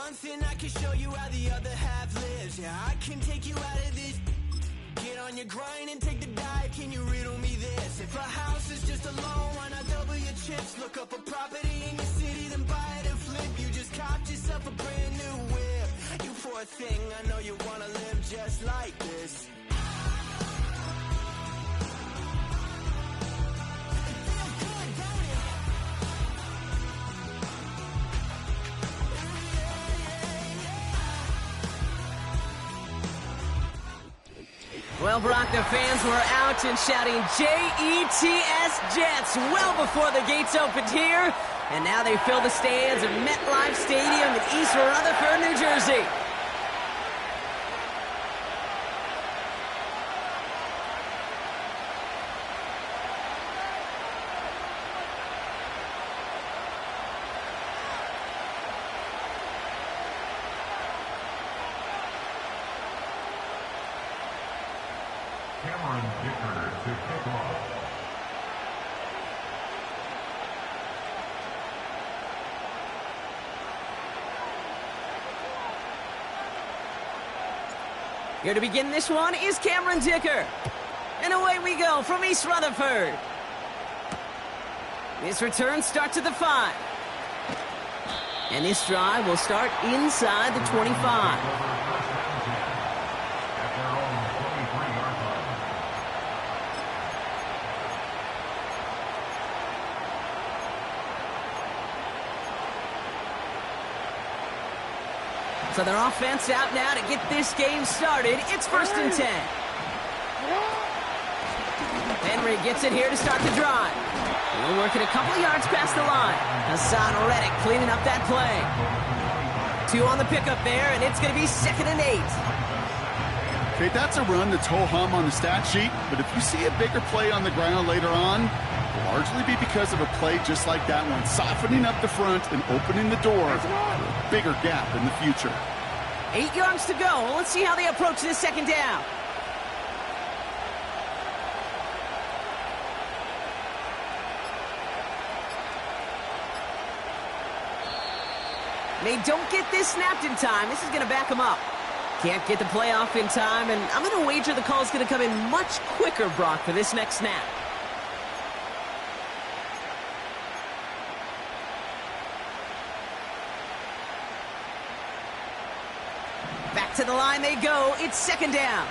one thing, I can show you how the other half lives. Yeah, I can take you out of this. Get on your grind and take the dive. Can you riddle me this? If a house is just a loan, why not double your chips? Look up a property in your city, then buy it and flip. You just copped yourself a brand new whip. You poor thing, I know you wanna live just like this. Well, Brock, the fans were out and shouting J-E-T-S Jets well before the gates opened here. And now they fill the stands of MetLife Stadium in East Rutherford, New Jersey. Cameron Dicker to kick off. Here to begin this one is Cameron Dicker. And away we go from East Rutherford. This return starts at the 5. And this drive will start inside the 25. So their offense out now to get this game started. It's 1st and 10. Henry gets it here to start the drive. He'll work it a couple of yards past the line. Hassan Reddick cleaning up that play. 2 on the pickup there, and it's going to be 2nd and 8. Okay, that's a run that's ho-hum on the stat sheet, but if you see a bigger play on the ground later on, it'll largely be because of a play just like that one, softening up the front and opening the door for a bigger gap in the future. 8 yards to go. Let's see how they approach this 2nd down. They don't get this snapped in time. This is going to back them up. Can't get the play off in time, and I'm going to wager the call's going to come in much quicker, Brock, for this next snap. Back to the line they go. It's 2nd down.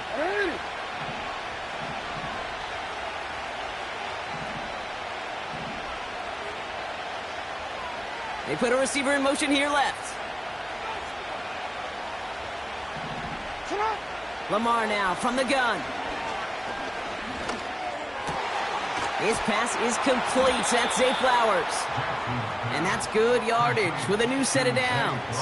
They put a receiver in motion here left. Lamar now from the gun. His pass is complete. That's Zay Flowers. And that's good yardage with a new set of downs.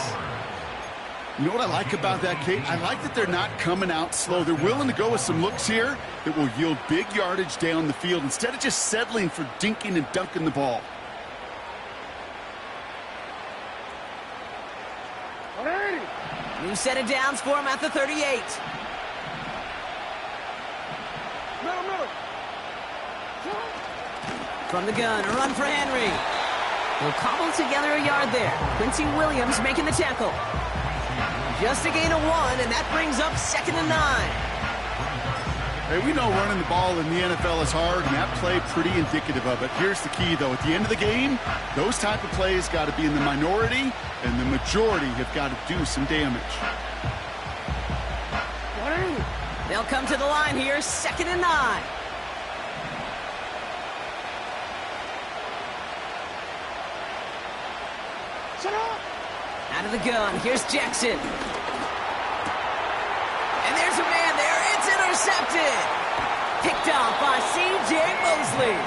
You know what I like about that, Kate? I like that they're not coming out slow. They're willing to go with some looks here that will yield big yardage down the field instead of just settling for dinking and dunking the ball. New set of downs for him at the 38. From the gun, a run for Henry. He'll cobble together a yard there. Quincy Williams making the tackle. Just a gain of 1, and that brings up 2nd and 9. Hey, we know running the ball in the NFL is hard, and that play pretty indicative of it. Here's the key, though. At the end of the game, those type of plays got to be in the minority, and the majority have got to do some damage. They'll come to the line here, 2nd and 9. Out of the gun, here's Jackson. And there's a man there, it's intercepted. Picked off by C.J. Mosley.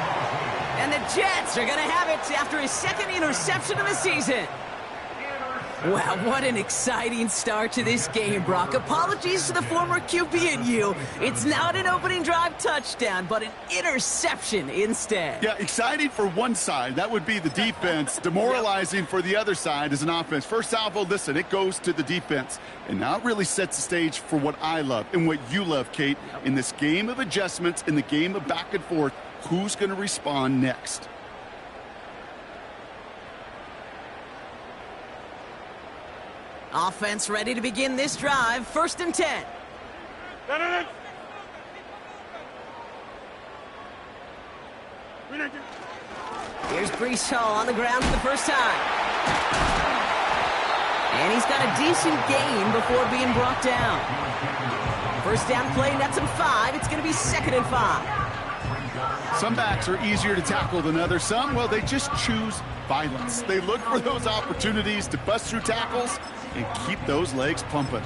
And the Jets are going to have it after his 2nd interception of the season. Wow, what an exciting start to this game, Brock. Apologies to the former QB and you. It's not an opening drive touchdown, but an interception instead. Yeah, exciting for one side. That would be the defense. Demoralizing for the other side as an offense. First salvo, listen, it goes to the defense. And now it really sets the stage for what I love and what you love, Kate. In this game of adjustments, in the game of back and forth, who's going to respond next? Offense ready to begin this drive. 1st and 10. Here's Brees Hall on the ground for the first time. And he's got a decent gain before being brought down. First down play, nets him 5. It's going to be 2nd and 5. Some backs are easier to tackle than others. Some, well, they just choose violence. They look for those opportunities to bust through tackles and keep those legs pumping.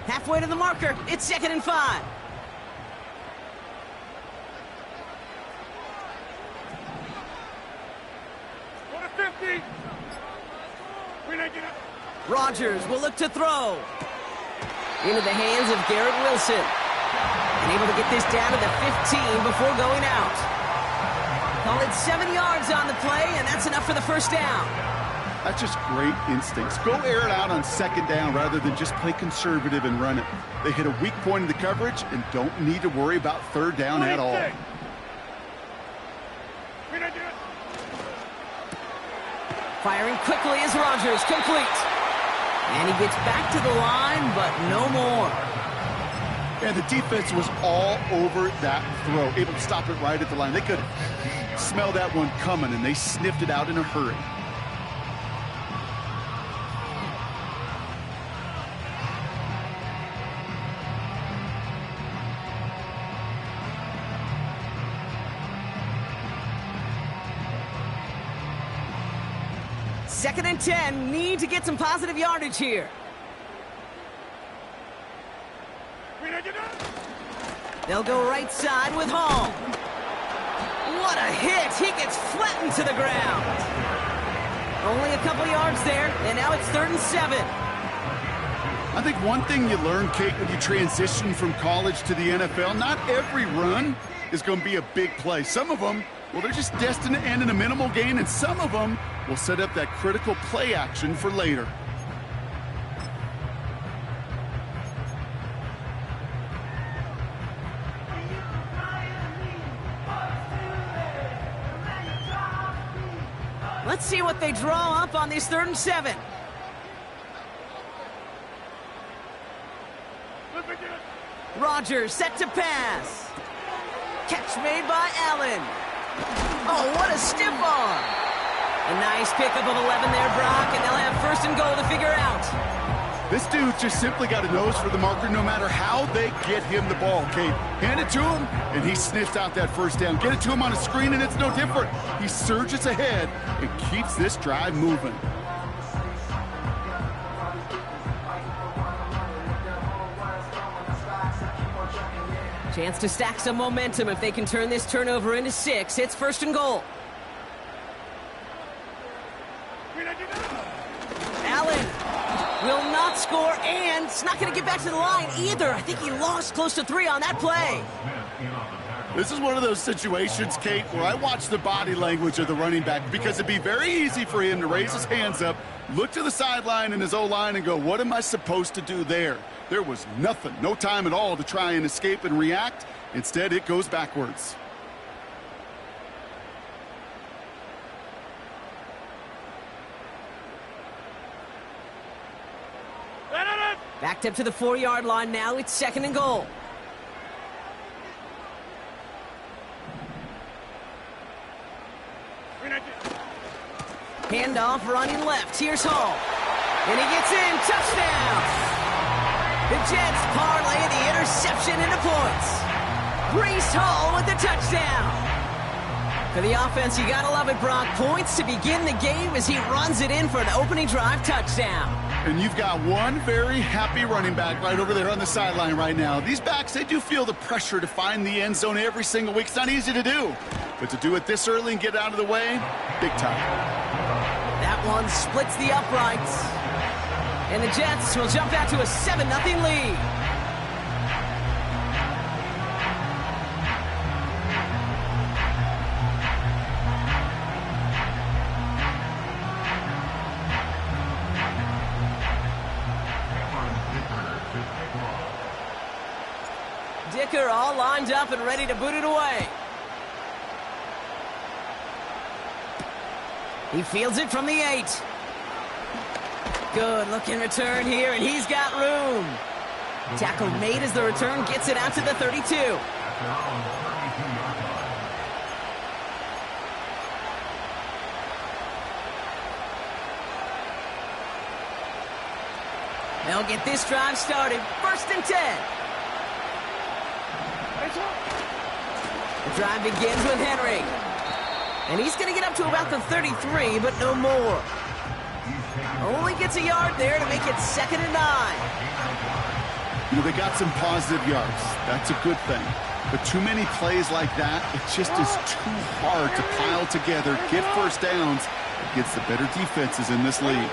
Halfway to the marker. It's 2nd and 5. Rodgers will look to throw. Into the hands of Garrett Wilson. And able to get this down to the 15 before going out. Call it 7 yards on the play, and that's enough for the first down. That's just great instincts. Go air it out on 2nd down rather than just play conservative and run it. They hit a weak point in the coverage and don't need to worry about 3rd down at all. Firing quickly as Rodgers, complete. And he gets back to the line, but no more. And the defense was all over that throw, able to stop it right at the line. They could smell that one coming, and they sniffed it out in a hurry. Second and 10, need to get some positive yardage here. They'll go right side with Hall. What a hit! He gets flattened to the ground. Only a couple yards there, and now it's 3rd and 7. I think one thing you learn, Kate, when you transition from college to the NFL, not every run is going to be a big play. Some of them, well, they're just destined to end in a minimal gain, and some of them will set up that critical play action for later. Let's see what they draw up on this 3rd and 7. Rodgers set to pass. Catch made by Allen. Oh, what a stiff arm. A nice pickup of 11 there, Brock, and they'll have 1st and goal to figure out. This dude just simply got a nose for the marker no matter how they get him the ball, Kate. Hand it to him, and he sniffs out that 1st down. Get it to him on a screen, and it's no different. He surges ahead and keeps this drive moving. Chance to stack some momentum if they can turn this turnover into 6. It's 1st and goal. Allen will not score, and it's not going to get back to the line either. I think he lost close to 3 on that play. This is one of those situations, Kate, where I watch the body language of the running back because it'd be very easy for him to raise his hands up, look to the sideline in his O-line and go, what am I supposed to do there? There was nothing, no time at all to try and escape and react. Instead, it goes backwards. Backed up to the 4-yard line now. It's 2nd and goal. Handoff running left. Here's Hall. And he gets in. Touchdown. The Jets parlay the interception into points. Brees Hall with the touchdown. For the offense, you gotta love it, Brock. Points to begin the game as he runs it in for an opening drive touchdown. And you've got one very happy running back right over there on the sideline right now. These backs, they do feel the pressure to find the end zone every single week. It's not easy to do. But to do it this early and get out of the way, big time. That one splits the uprights. And the Jets will jump out to a 7-0 lead. Dicker all lined up and ready to boot it away. He fields it from the 8. Good looking return here, and he's got room. Tackle made as the return gets it out to the 32. At their own 32-yard line. They'll get this drive started. 1st and 10. The drive begins with Henry. And he's going to get up to about the 33, but no more. Only gets a yard there to make it 2nd and 9. You know, they got some positive yards. That's a good thing. But too many plays like that, it just is too hard to pile together, get first downs against the better defenses in this league.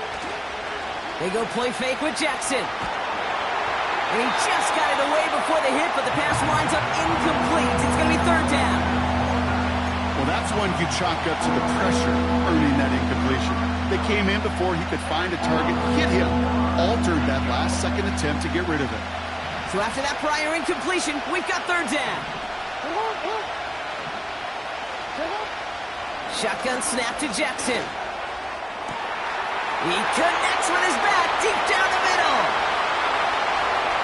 They go play fake with Jackson. And he just got it away before the hit, but the pass winds up incomplete. It's going to be 3rd down. Well, that's one you chalk up to the pressure earning that incompletion. They came in before he could find a target, hit him, altered that last-second attempt to get rid of it. So after that prior incompletion, we've got 3rd down. Shotgun snap to Jackson. He connects with his back deep down the middle.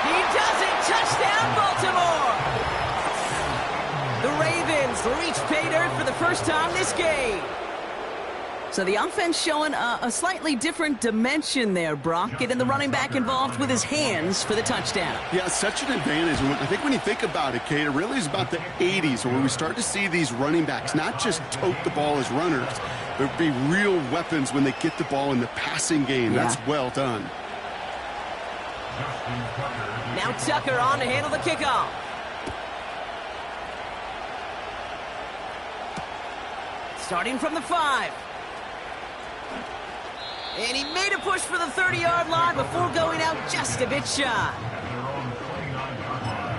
He does it. Touchdown, Baltimore. The Ravens reach pay dirt for the first time this game. So the offense showing a slightly different dimension there, Brock. Getting the running back involved with his hands for the touchdound. Yeah, such an advantage. I think when you think about it, Kate, it really is about the 80s where we start to see these running backs not just tote the ball as runners, but be real weapons when they get the ball in the passing game. Yeah. That's well done. Now Tucker on to handle the kickoff. Starting from the 5. And he made a push for the 30-yard line before going out just a bit shy. At their own 29-yard line.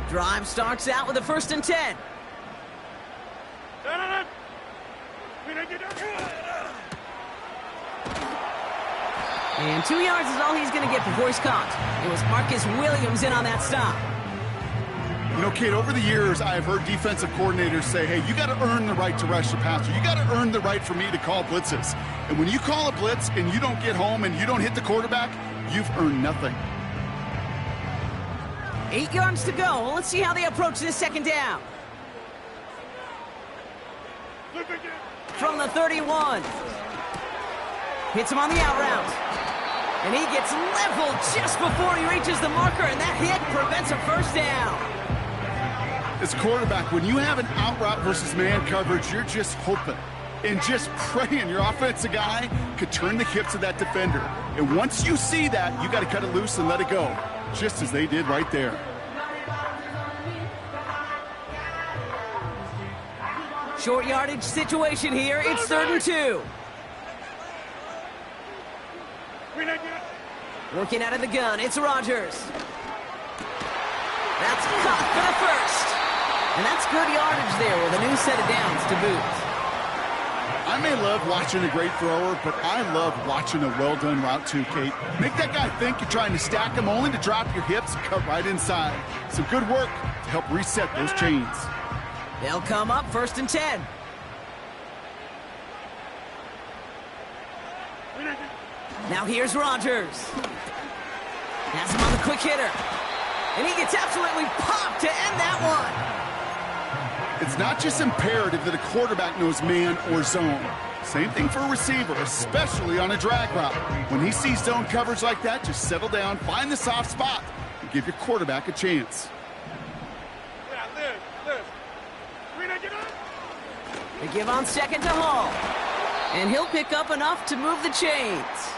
Drive starts out with a 1st and 10. And 2 yards is all he's going to get before he's caught. It was Marcus Williams in on that stop. You know, Kate, over the years, I've heard defensive coordinators say, hey, you got to earn the right to rush the passer. You got to earn the right for me to call blitzes. And when you call a blitz and you don't get home and you don't hit the quarterback, you've earned nothing. 8 yards to go. Let's see how they approach this 2nd down. From the 31. Hits him on the out route. And he gets leveled just before he reaches the marker, and that hit prevents a 1st down. As quarterback, when you have an out route versus man coverage, you're just hoping and just praying your offensive guy could turn the hips of that defender. And once you see that, you got to cut it loose and let it go, just as they did right there. Short yardage situation here. It's 3rd and 2. Looking out of the gun, it's Rodgers. That's caught for the 1st. And that's good yardage there with a new set of downs to boot. I may love watching a great thrower, but I love watching a well-done route too, Kate. Make that guy think you're trying to stack him only to drop your hips and cut right inside. Some good work to help reset those chains. They'll come up 1st and 10. Now here's Rodgers. Has him on the quick hitter. And he gets absolutely popped to end that one. It's not just imperative that a quarterback knows man or zone. Same thing for a receiver, especially on a drag route. When he sees zone coverage like that, just settle down, find the soft spot, and give your quarterback a chance. They give on 2nd to Hall. And he'll pick up enough to move the chains.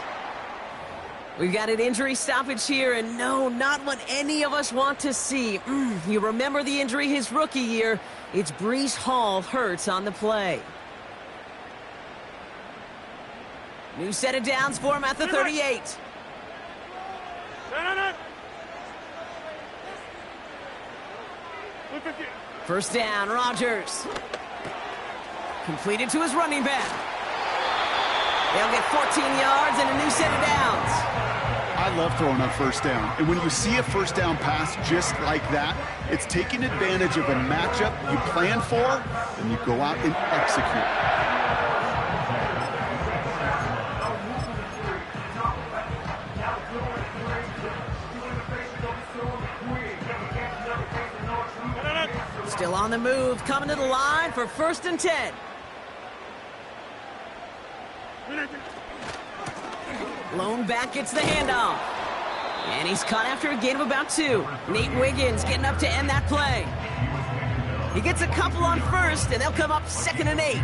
We've got an injury stoppage here, and no, not what any of us want to see. You remember the injury his rookie year. It's Breece Hall hurt on the play. New set of downs for him at the 38. First down, Rodgers. Completed to his running back. They'll get 14 yards and a new set of downs. I love throwing on first down. And when you see a first down pass just like that, it's taking advantage of a matchup you plan for, and you go out and execute. Still on the move, coming to the line for 1st and 10. Lone back gets the handoff. And he's caught after a gain of about 2. Nate Wiggins getting up to end that play. He gets a couple on 1st, and they'll come up 2nd and 8.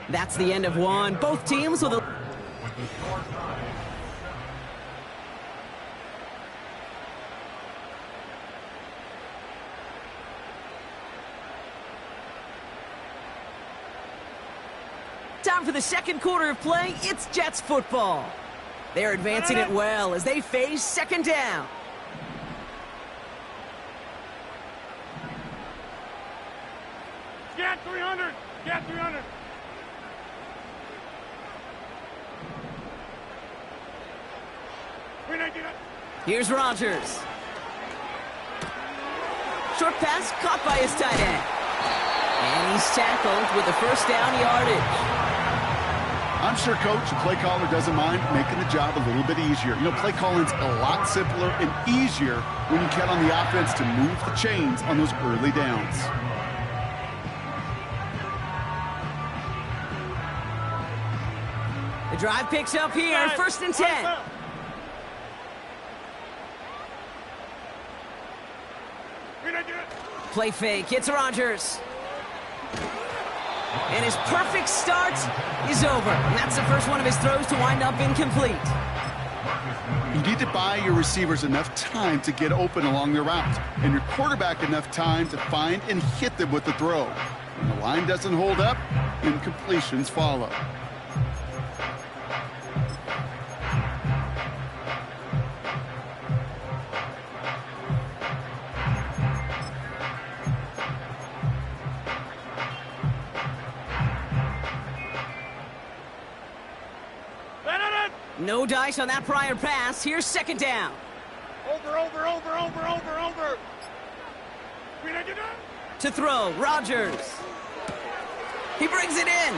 That's the end of one. Both teams with a... Time for the second quarter of play. It's Jets football. They're advancing it well as they face 2nd down. Scat 300. Scat 300. Here's Rodgers. Short pass caught by his tight end. And he's tackled with the 1st down yardage. I'm sure coach and play caller doesn't mind making the job a little bit easier. You know, play calling's a lot simpler and easier when you count on the offense to move the chains on those early downs. The drive picks up here, 1st and 10. Play fake, it's Rodgers. And his perfect start is over. And that's the first one of his throws to wind up incomplete. You need to buy your receivers enough time to get open along their route, and your quarterback enough time to find and hit them with the throw. When the line doesn't hold up, incompletions follow. No dice on that prior pass. Here's 2nd down. Over. To throw, Rodgers. He brings it in.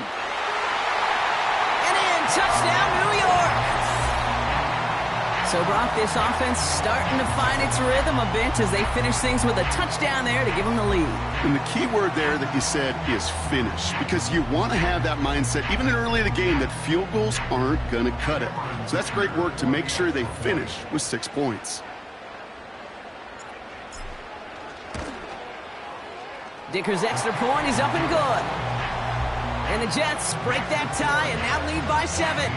And in, touchdown, New York. So, Brock, this offense starting to find its rhythm a bit as they finish things with a touchdown there to give them the lead. And the key word there that you said is finish, because you want to have that mindset, even early in the game, that field goals aren't going to cut it. So that's great work to make sure they finish with 6 points. Dicker's extra point is up and good. And the Jets break that tie and now lead by 7.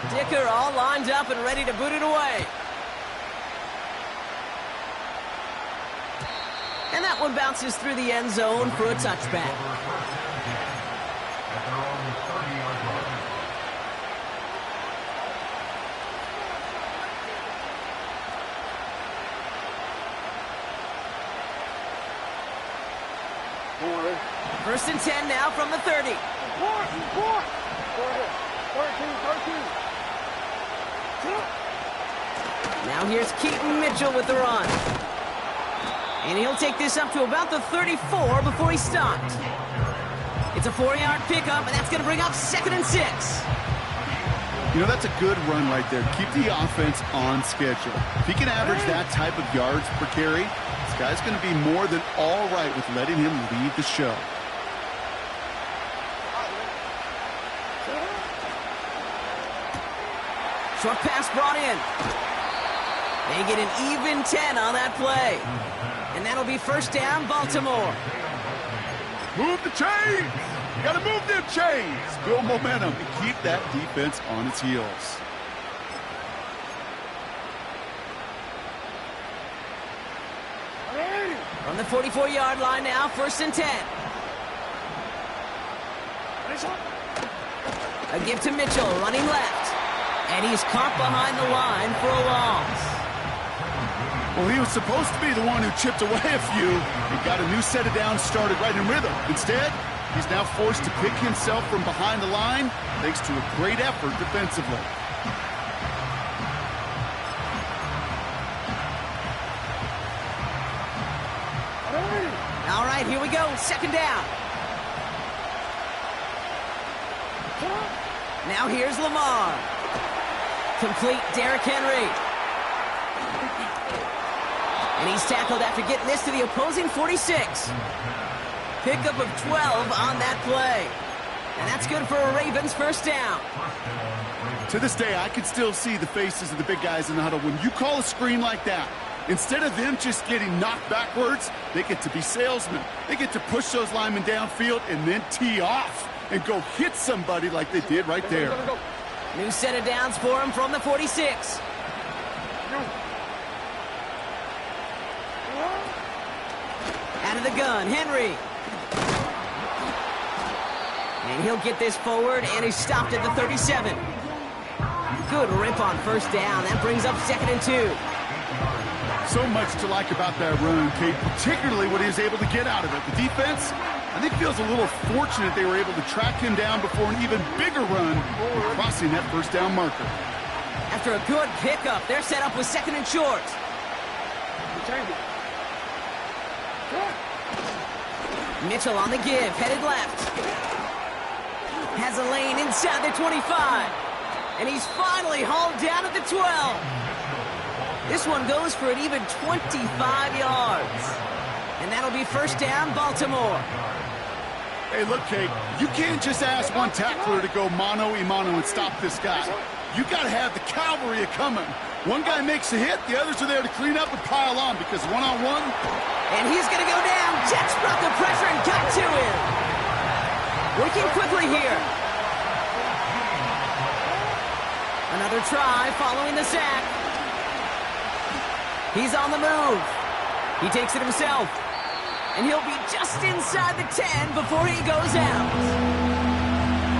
Dicker all lined up and ready to boot it away. And that one bounces through the end zone for a touchback. First and 10 now from the 30. 13. Now here's Keaton Mitchell with the run. And he'll take this up to about the 34 before he stopped. It's a 4-yard pickup, and that's going to bring up 2nd and 6. You know, that's a good run right there. Keep the offense on schedule. If he can average that type of yards per carry, this guy's going to be more than all right with letting him lead the show. Short pass brought in. They get an even 10 on that play. And that'll be 1st down, Baltimore. Move the chains! Got to move them chains! Build momentum and keep that defense on its heels. From the 44-yard line now, 1st and 10. A give to Mitchell, running left. And he's caught behind the line for a loss. Well, he was supposed to be the one who chipped away a few. He got a new set of downs started right in rhythm. Instead, he's now forced to pick himself from behind the line thanks to a great effort defensively. All right, here we go. Second down. Now here's Lamar. Complete Derrick Henry. And he's tackled after getting this to the opposing 46. Pickup of 12 on that play. And that's good for a Ravens first down. To this day, I can still see the faces of the big guys in the huddle. When you call a screen like that, instead of them just getting knocked backwards, they get to be salesmen. They get to push those linemen downfield and then tee off and go hit somebody like they did right there. New set of downs for him from the 46. Out of the gun, Henry. And he'll get this forward, and he's stopped at the 37. Good rip on first down. That brings up 2nd and 2. So much to like about that run, Kate, particularly what he was able to get out of it. The defense, I think, feels a little fortunate they were able to track him down before an even bigger run, crossing that first down marker. After a good pickup, they're set up with 2nd and short. Mitchell on the give, headed left. Has a lane inside the 25. And he's finally hauled down at the 12. This one goes for an even 25 yards. And that'll be first down, Baltimore. Hey, look, Kate, you can't just ask one tackler to go mano-a-mano and stop this guy. You got to have the cavalry coming. One guy makes a hit, the others are there to clean up and pile on because one-on-one. And he's going to go down. Jets brought the pressure and got to him. Working quickly here. Another try following the sack. He's on the move. He takes it himself. And he'll be just inside the 10 before he goes out.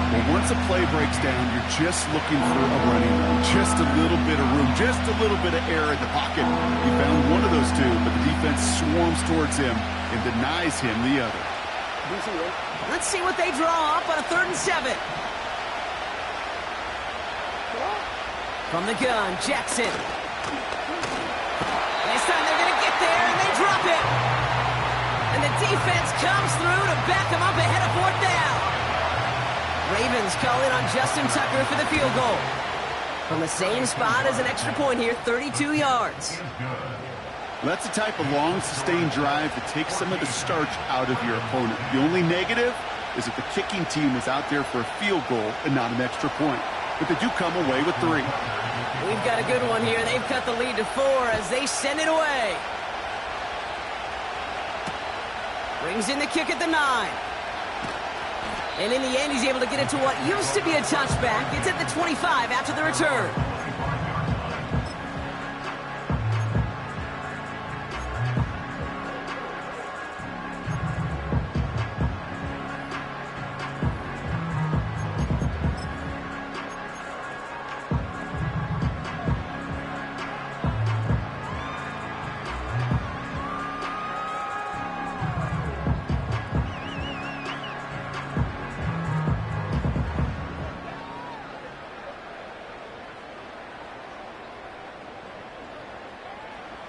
Well, once a play breaks down, you're just looking for a running room. Just a little bit of room, just a little bit of air in the pocket. He found one of those two, but the defense swarms towards him and denies him the other. Let's see what they draw up on a 3rd and 7. From the gun, Jackson. This time they're going to get there, and they drop it. And the defense comes through to back them up ahead of 4th down. Ravens call in on Justin Tucker for the field goal. From the same spot as an extra point here, 32 yards. That's the type of long, sustained drive that takes some of the starch out of your opponent. The only negative is that the kicking team is out there for a field goal and not an extra point. But they do come away with 3. We've got a good one here. They've cut the lead to 4 as they send it away. Brings in the kick at the 9. And in the end, he's able to get it to what used to be a touchback. It's at the 25 after the return.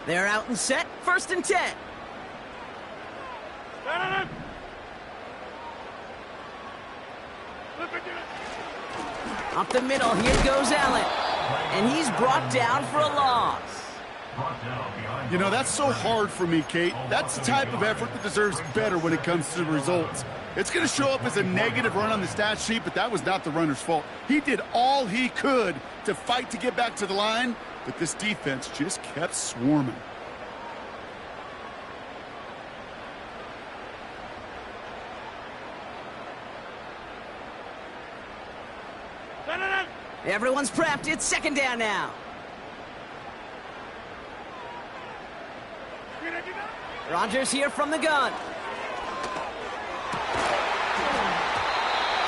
They're out and set, 1st and 10. Up the middle, here goes Allen. And he's brought down for a loss. You know, that's so hard for me, Kate. That's the type of effort that deserves better when it comes to the results. It's going to show up as a negative run on the stat sheet, but that was not the runner's fault. He did all he could to fight to get back to the line, but this defense just kept swarming. Everyone's prepped. It's 2nd down now. Rodgers here from the gun.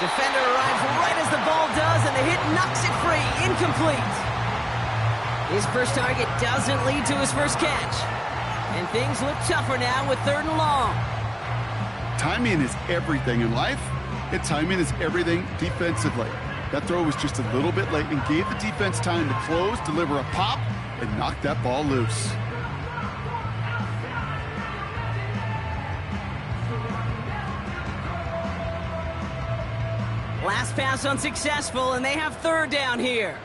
Defender arrives right as the ball does, and the hit knocks it free. Incomplete. His first target doesn't lead to his first catch. And things look tougher now with 3rd and long. Timing is everything in life, and timing is everything defensively. That throw was just a little bit late and gave the defense time to close, deliver a pop, and knock that ball loose. Last pass unsuccessful, and they have 3rd down here.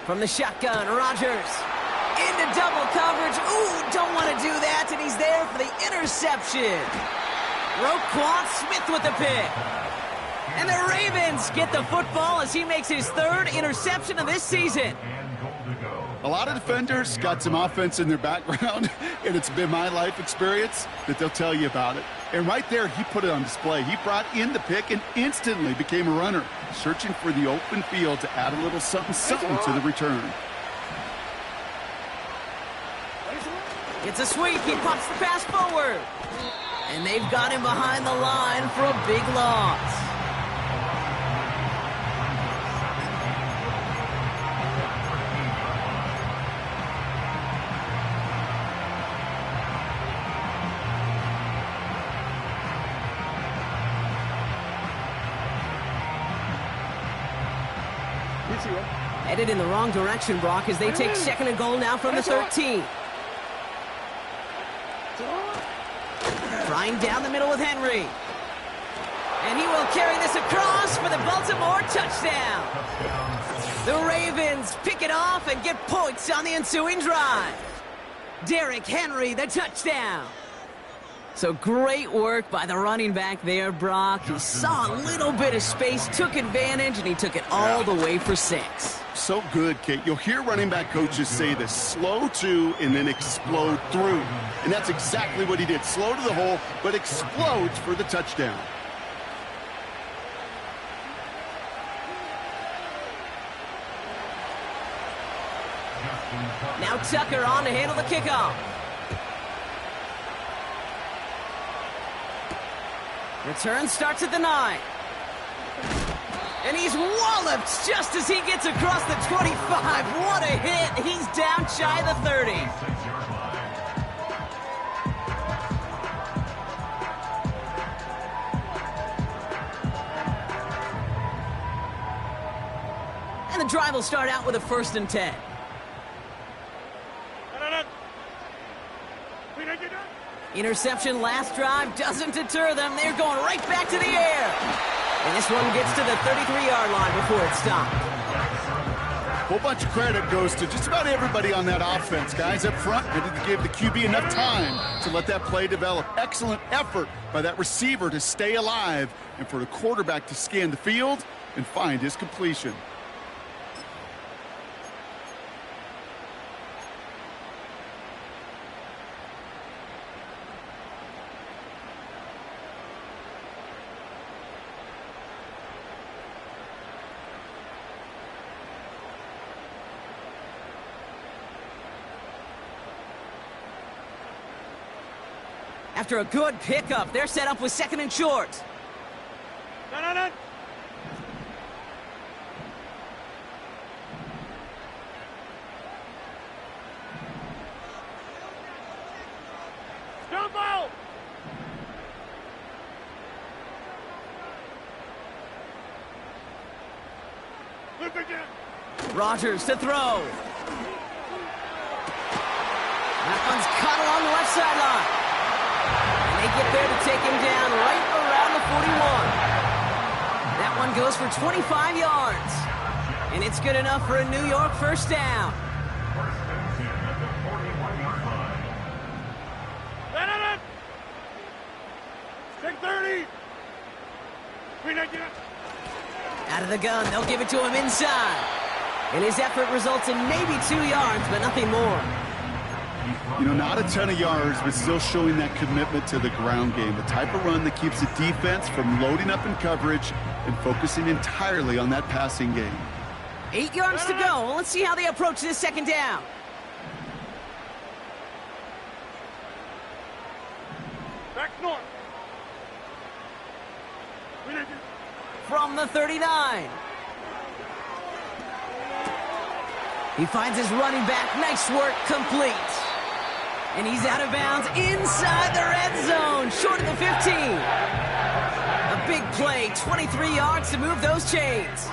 From the shotgun, Rodgers into double coverage. Ooh, don't want to do that, and he's there for the interception. Roquan Smith with the pick. And the Ravens get the football as he makes his 3rd interception of this season. A lot of defenders got some offense in their background, and it's been my life experience that they'll tell you about it. And right there, he put it on display. He brought in the pick and instantly became a runner, searching for the open field to add a little something to the return. It's a sweep. He pops the pass forward. And they've got him behind the line for a big loss. Headed in the wrong direction, Brock, as they take 2nd and goal now from the 13. Trying down the middle with Henry. And he will carry this across for the Baltimore touchdown. The Ravens pick it off and get points on the ensuing drive. Derrick Henry, the touchdown. So great work by the running back there, Brock. He saw a little bit of space, took advantage, and he took it all the way for 6. So good, Kate. You'll hear running back coaches say this: slow to and then explode through. And that's exactly what he did. Slow to the hole, but explodes for the touchdown. Now Tucker on to handle the kickoff. Return starts at the 9. And he's walloped just as he gets across the 25. What a hit. He's down shy of the 30. And the drive will start out with a 1st and 10. Interception last drive doesn't deter them. They're going right back to the air. And this one gets to the 33-yard line before it's stopped. A whole bunch of credit goes to just about everybody on that offense. Guys up front needed to give the QB enough time to let that play develop. Excellent effort by that receiver to stay alive and for the quarterback to scan the field and find his completion. After a good pickup, they're set up with 2nd and short. No. Jump out! Look again. Rodgers to throw. That one's caught along the left sideline. And they get there to take him down right around the 41. That one goes for 25 yards. And it's good enough for a New York 1st down. Take 30. Out of the gun, they'll give it to him inside. And his effort results in maybe 2 yards, but nothing more. You know, not a ton of yards, but still showing that commitment to the ground game. The type of run that keeps the defense from loading up in coverage and focusing entirely on that passing game. 8 yards to go. Let's see how they approach this 2nd down. North. Winner. From the 39. He finds his running back. Nice work, complete. And he's out of bounds inside the red zone, short of the 15. A big play, 23 yards to move those chains.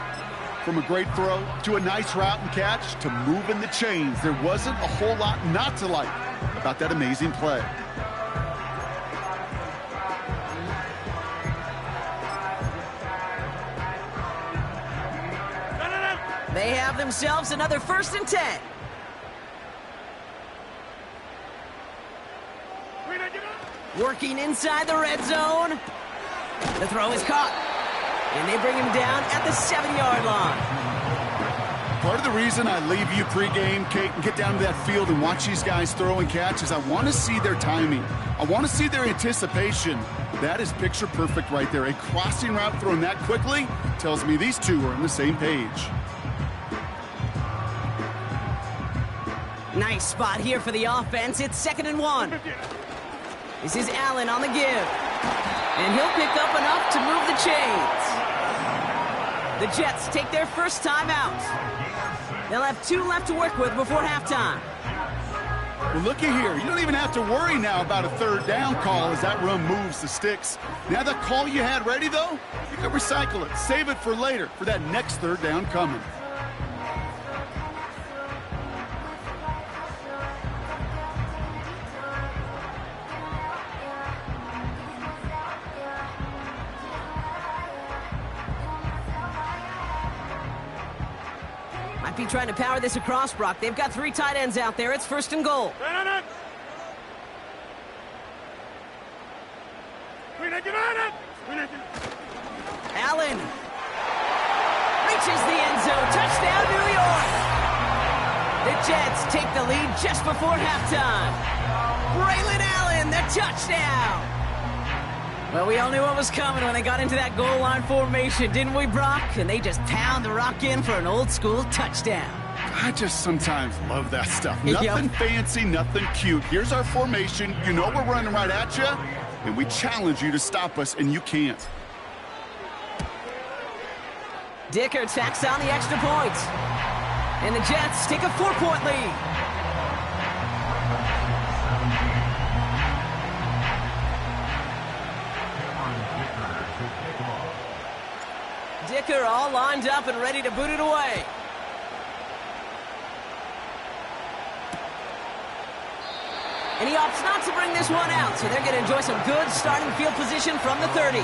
From a great throw to a nice route and catch to moving the chains, there wasn't a whole lot not to like about that amazing play. They have themselves another 1st and 10. Working inside the red zone. The throw is caught. And they bring him down at the 7-yard line. Part of the reason I leave you pregame, Kate, and get down to that field and watch these guys throw and catch is I want to see their timing. I want to see their anticipation. That is picture perfect right there. A crossing route thrown that quickly tells me these two are on the same page. Nice spot here for the offense. It's 2nd and 1. This is Allen on the give. And he'll pick up enough to move the chains. The Jets take their first time out. They'll have 2 left to work with before halftime. Well, looky here. You don't even have to worry now about a 3rd down call as that run moves the sticks. Now that call you had ready, though, you can recycle it. Save it for later for that next 3rd down coming. Might be trying to power this across, Brock. They've got 3 tight ends out there. It's 1st and goal. Allen reaches the end zone. Touchdown, New York. The Jets take the lead just before halftime. Braylon Allen, the touchdown. Well, we all knew what was coming when they got into that goal line formation, didn't we, Brock? And they just pound the rock in for an old-school touchdown. I just sometimes love that stuff. Nothing fancy, nothing cute. Here's our formation. You know we're running right at you, and we challenge you to stop us, and you can't. Dicker tacks on the extra point. And the Jets take a 4-point lead. Dicker all lined up and ready to boot it away. And he opts not to bring this one out, so they're going to enjoy some good starting field position from the 30.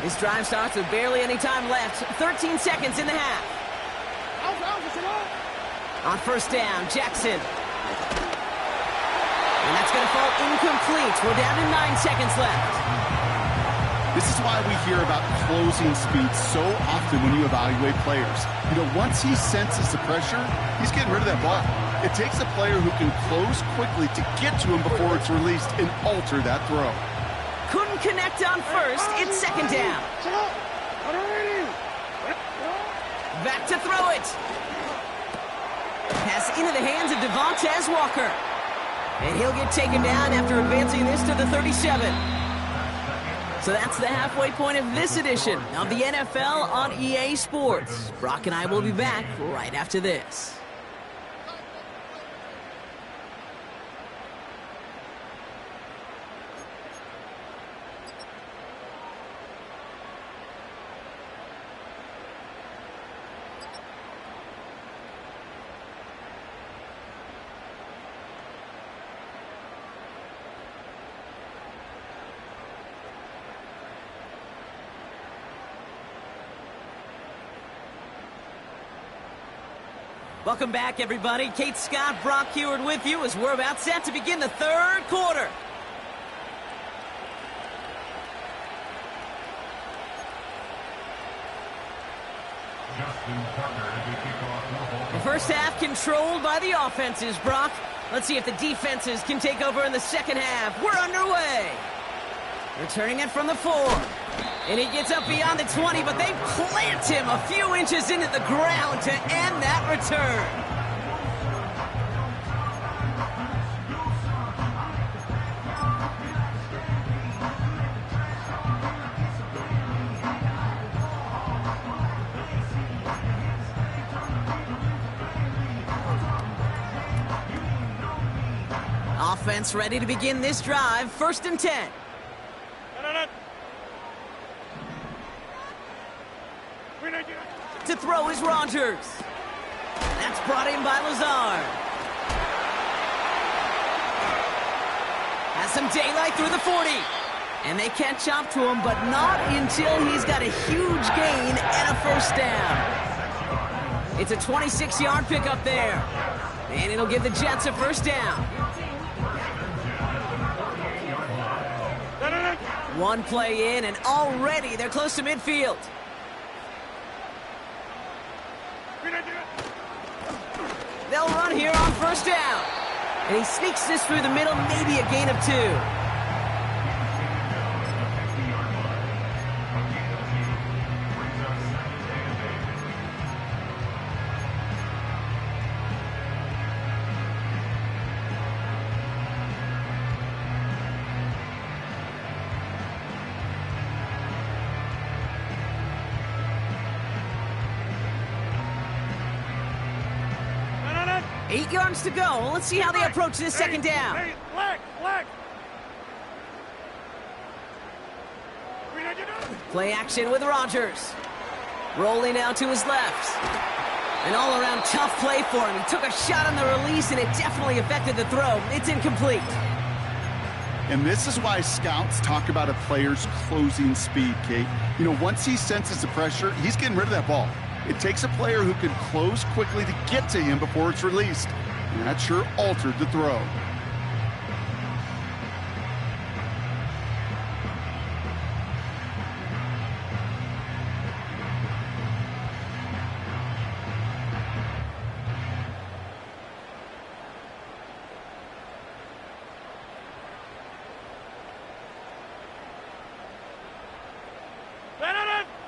This drive starts with barely any time left. 13 seconds in the half. On 1st down, Jackson. And that's going to fall incomplete. We're down to 9 seconds left. This is why we hear about closing speed so often when you evaluate players. You know, once he senses the pressure, he's getting rid of that ball. It takes a player who can close quickly to get to him before it's released and alter that throw. Couldn't connect on 1st. It's 2nd down. Back to throw it. Pass into the hands of Devontae Walker. And he'll get taken down after advancing this to the 37. So that's the halfway point of this edition of the NFL on EA Sports. Brock and I will be back right after this. Welcome back, everybody. Kate Scott, Brock Huard with you as we're about set to begin the 3rd quarter. The first half controlled by the offenses, Brock. Let's see if the defenses can take over in the second half. We're underway. Returning it from the 4. And he gets up beyond the 20, but they plant him a few inches into the ground to end that return. Offense ready to begin this drive. 1st and 10. To throw is Rodgers. That's brought in by Lazard. Has some daylight through the 40. And they can't chop to him, but not until he's got a huge gain and a 1st down. It's a 26-yard pickup there. And it'll give the Jets a 1st down. One play in, and already they're close to midfield. They'll run here on 1st down. And he sneaks this through the middle, maybe a gain of 2. Eight yards to go. Let's see how they approach this 2nd down. Play action with Rodgers. Rolling out to his left. An all-around tough play for him. He took a shot on the release, and it definitely affected the throw. It's incomplete. And this is why scouts talk about a player's closing speed, Kate. You know, once he senses the pressure, he's getting rid of that ball. It takes a player who can close quickly to get to him before it's released. And that sure altered the throw.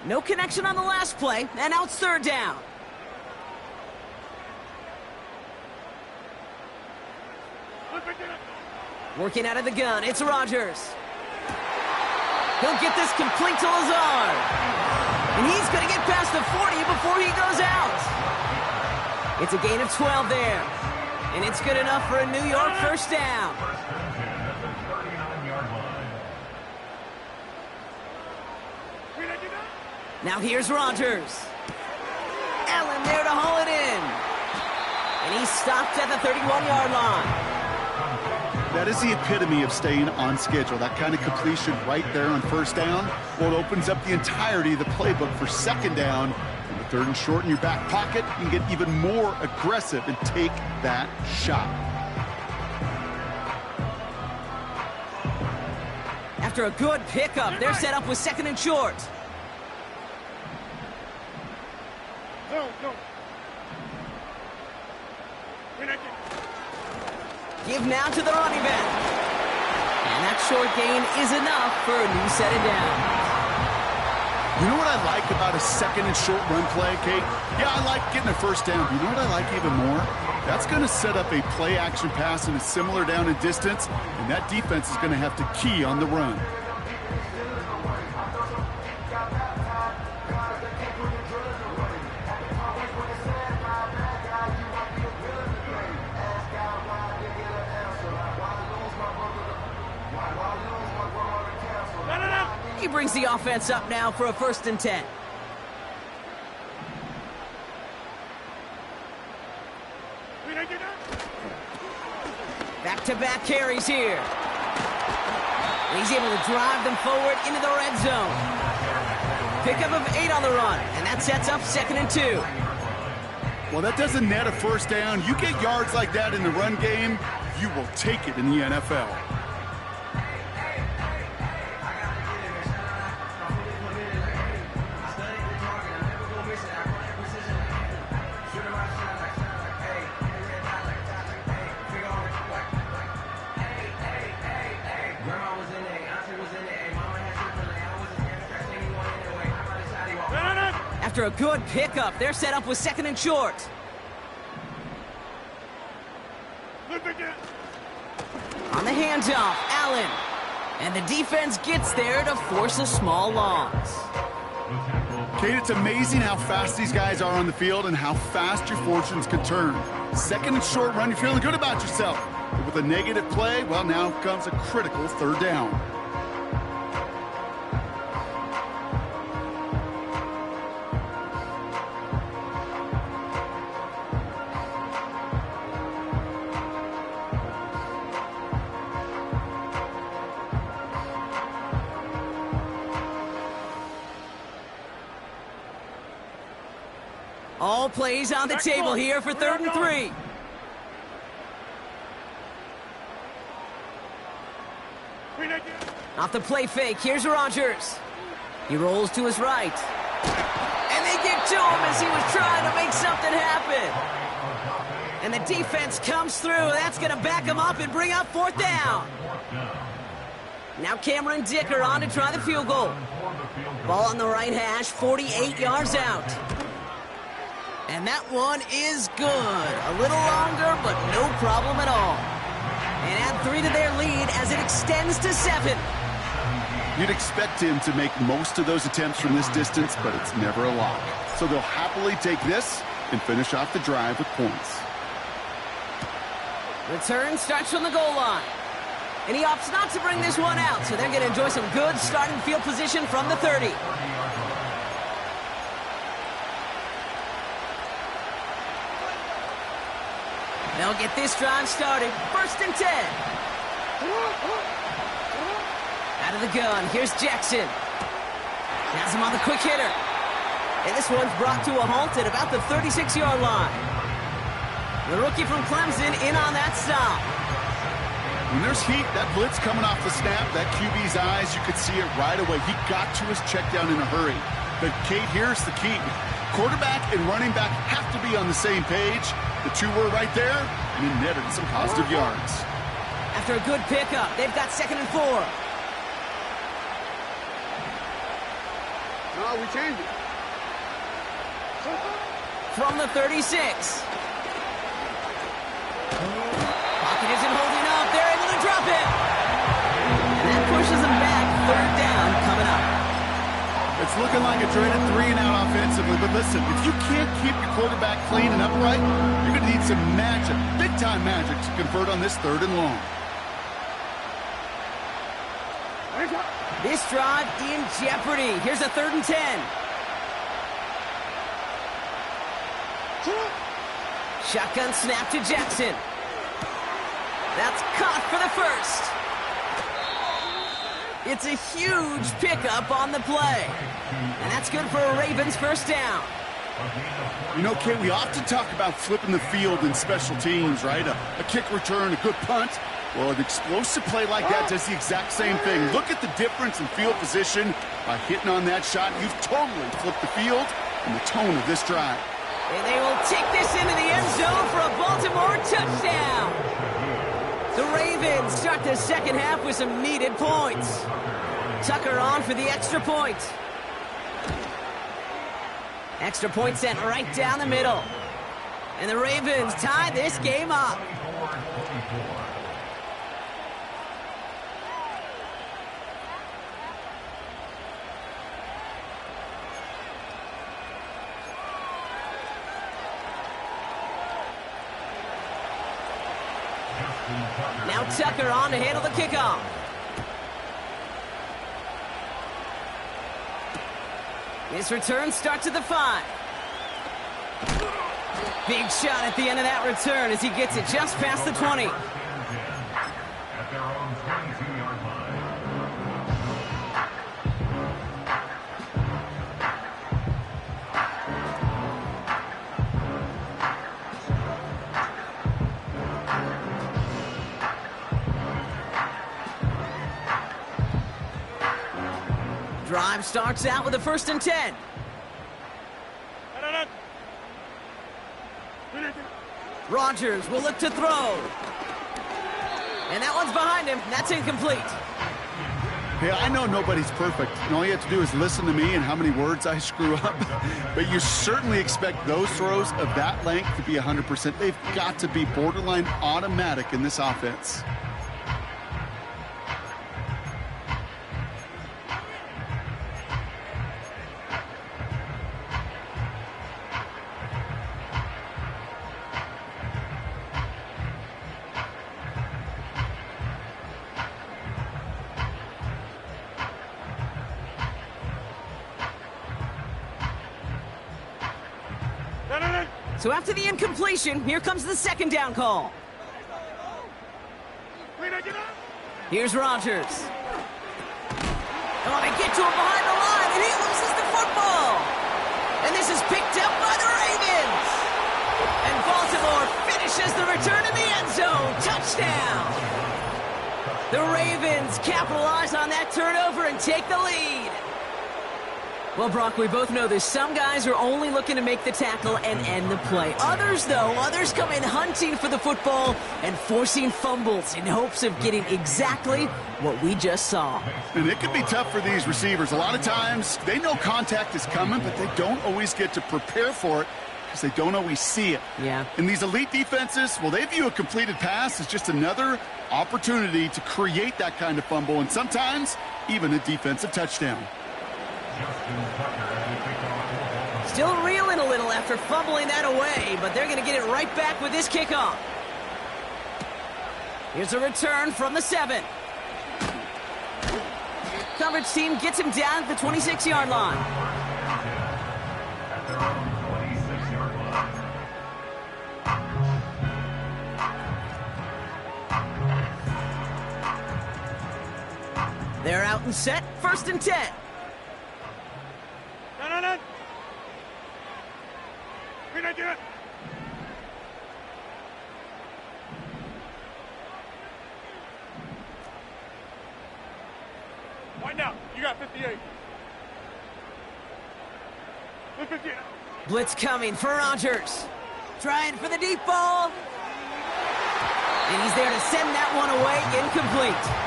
No connection on the last play, and now it's 3rd down. Working out of the gun, it's Rodgers. He'll get this complete to Lazard. And he's going to get past the 40 before he goes out. It's a gain of 12 there. And it's good enough for a New York 1st down. Now here's Rodgers. Allen there to haul it in. And he's stopped at the 31-yard line. That is the epitome of staying on schedule. That kind of completion right there on 1st down. Well, it opens up the entirety of the playbook for 2nd down. And the 3rd and short in your back pocket, you can get even more aggressive and take that shot. After a good pickup, they're set up with 2nd and short. Give now to the running back. And that short gain is enough for a new set of downs. You know what I like about a 2nd and short run play, Kate? Yeah, I like getting a 1st down. But you know what I like even more? That's going to set up a play action pass in a similar down and distance, and that defense is going to have to key on the run. He brings the offense up now for a 1st and 10. Back-to-back carries here. He's able to drive them forward into the red zone. Pickup of 8 on the run, and that sets up 2nd and 2. Well, that doesn't net a 1st down. You get yards like that in the run game, you will take it in the NFL. After a good pickup, they're set up with 2nd and short. Look again. On the handoff, Allen. And the defense gets there to force a small loss. Kate, it's amazing how fast these guys are on the field and how fast your fortunes can turn. 2nd and short run, you're feeling good about yourself. But with a negative play, well, now comes a critical 3rd down. All plays on the table here for 3rd and 3. Off the play fake, here's Rodgers. He rolls to his right. And they get to him as he was trying to make something happen. And the defense comes through. That's going to back him up and bring up 4th down. Now Cameron Dicker on to try the field goal. Ball on the right hash, 48 yards out. And that one is good. A little longer, but no problem at all. And add 3 to their lead as it extends to 7. You'd expect him to make most of those attempts from this distance, but it's never a lock. So they'll happily take this and finish off the drive with points. Return starts from the goal line. And he opts not to bring this one out, so they're going to enjoy some good starting field position from the 30. They'll get this drive started. 1st and 10. Out of the gun, here's Jackson. Has him on the quick hitter. And this one's brought to a halt at about the 36-yard line. The rookie from Clemson in on that stop. When there's heat, that blitz coming off the snap, that QB's eyes, you could see it right away. He got to his check down in a hurry. But, Kate, here's the key. Quarterback and running back have to be on the same page. The 2 were right there, and he netted some positive yards. After a good pickup, they've got 2nd and 4. No, we changed it. From the 36. Pocket isn't holding up. They're able to drop it. And that pushes them back. 3rd down coming up. It's looking like a dreaded 3-and-out offensively, but listen, if you can't keep your quarterback clean and upright, you're going to need some magic, big-time magic, to convert on this 3rd and long. This drive in jeopardy. Here's a 3rd and 10. Shotgun snap to Jackson. That's caught for the 1st. It's a huge pickup on the play. And that's good for a Ravens 1st down. You know, Kate, we often talk about flipping the field in special teams, right? A kick return, a good punt. Well, an explosive play like that does the exact same thing. Look at the difference in field position. By hitting on that shot, you've totally flipped the field and the tone of this drive. And they will take this into the end zone for a Baltimore touchdown. The Ravens start the 2nd half with some needed points. Tucker on for the extra point. Extra point sent right down the middle. And the Ravens tie this game up. Now Tucker on to handle the kickoff. This return starts at the 5. Big shot at the end of that return as he gets it just past the 20. At their own 22-yard line. Drive starts out with a 1st and 10. Rodgers will look to throw. And that one's behind him. That's incomplete. Hey, I know nobody's perfect, and all you have to do is listen to me and how many words I screw up. But you certainly expect those throws of that length to be 100%. They've got to be borderline automatic in this offense. So after the incompletion, here comes the second down call. Here's Rodgers. Oh, they get to him behind the line, and he loses the football. And this is picked up by the Ravens. And Baltimore finishes the return in the end zone. Touchdown. The Ravens capitalize on that turnover and take the lead. Well, Brock, we both know this. Some guys are only looking to make the tackle and end the play. Others, though, come in hunting for the football and forcing fumbles in hopes of getting exactly what we just saw. And it can be tough for these receivers. A lot of times, they know contact is coming, but they don't always get to prepare for it because they don't always see it. Yeah. And these elite defenses, well, they view a completed pass as just another opportunity to create that kind of fumble, and sometimes even a defensive touchdown. Still reeling a little after fumbling that away, but they're going to get it right back with this kickoff. Here's a return from the 7. Coverage team gets him down at the 26-yard line. At their own 26-yard line. They're out and set, 1st and 10. No. We don't do it. Wind out. You got 58. 58. Blitz coming for Rodgers. Trying for the deep ball. And he's there to send that one away, incomplete.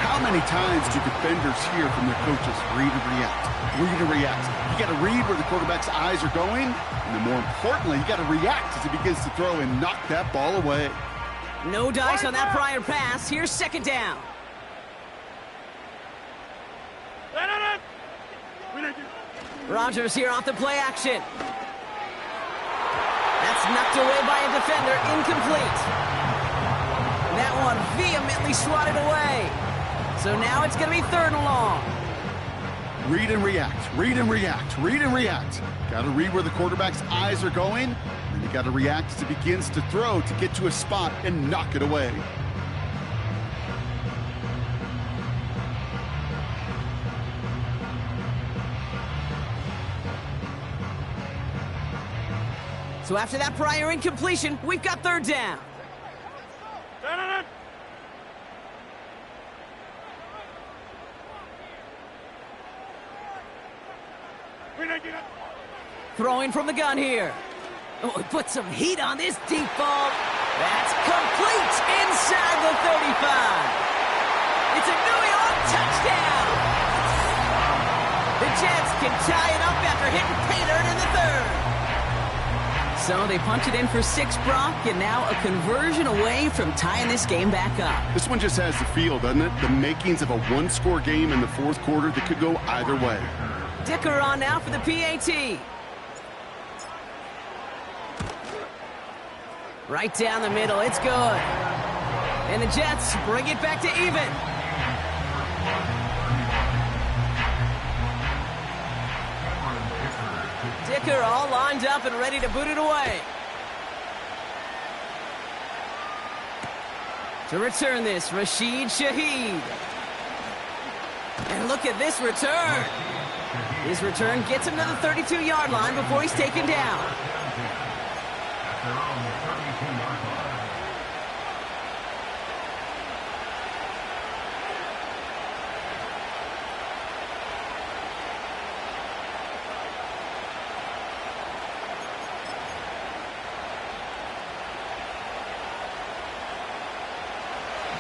How many times do defenders hear from their coaches, read and react, read and react? You got to read where the quarterback's eyes are going, and then more importantly, you got to react as he begins to throw and knock that ball away. No dice on that prior pass. Here's 2nd down. No. We don't do it. Rodgers here off the play action. That's knocked away by a defender, incomplete. That one vehemently swatted away. So now it's going to be 3rd and long. Read and react, read and react, read and react. Got to read where the quarterback's eyes are going, and you got to react as he begins to throw to get to a spot and knock it away. So after that prior incompletion, we've got 3rd down. No. We don't do it. Throwing from the gun here. Oh, he put some heat on this deep ball. That's complete inside the 35. It's a New York touchdown. The Jets can tie it up after hitting pay dirt in the 3rd. So they punch it in for 6, Brock, and now a conversion away from tying this game back up. This one just has the feel, doesn't it? The makings of a one-score game in the 4th quarter that could go either way. Dicker on now for the PAT. Right down the middle, it's good. And the Jets bring it back to even. Dicker all lined up and ready to boot it away. To return this, Rashid Shaheed. And look at this return. His return gets him to the 32-yard line before he's taken down. At their own 32-yard line.